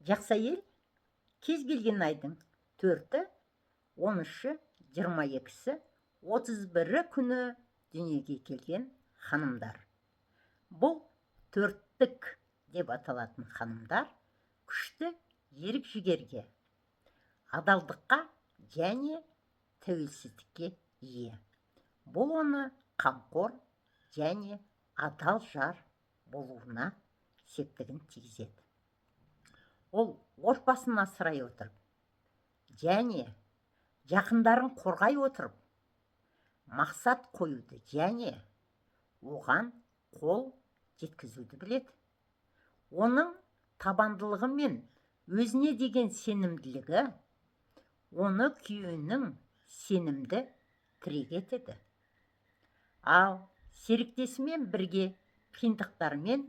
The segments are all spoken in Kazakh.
Жақсы әйел кез келген айдың 4-і, 13-і, 22-сі, 31-і күні дүниеге келген ханымдар. Бұл төрттік деп аталатын ханымдар күшті ерік жігерге, адалдыққа және тәуелсіздікке ие. Бұл оны қамқор және адал жар болуына септігін тигізеді. Ол отбасын асырай отырып және жақындарын қорғай отырып мақсат қоюды және оған қол жеткізуді біледі. Оның табандылығы мен өзіне деген сенімділігі оны күйеуінің сенімді тірек етеді. Ал серіктесімен бірге қиындықтар мен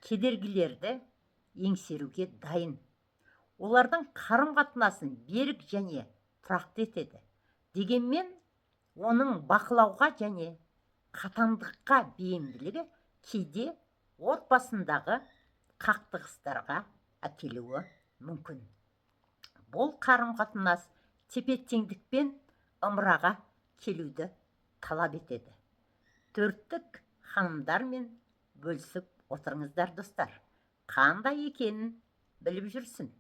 кедергілерді еңсеруге дайын. Олардың қарым-қатынасын берік және тұрақты етеді. Дегенмен, оның бақылауға және қатаңдыққа бейімділігі кейде отбасындағы қақтығыстарға әкелуі мүмкін. Бұл қарым-қатынас тепе-теңдікпен ымыраға келуді талап етеді. Төрттік ханымдармен бөлісіп отырыңыздар, достар. Қандай екенін біліп жүрсін.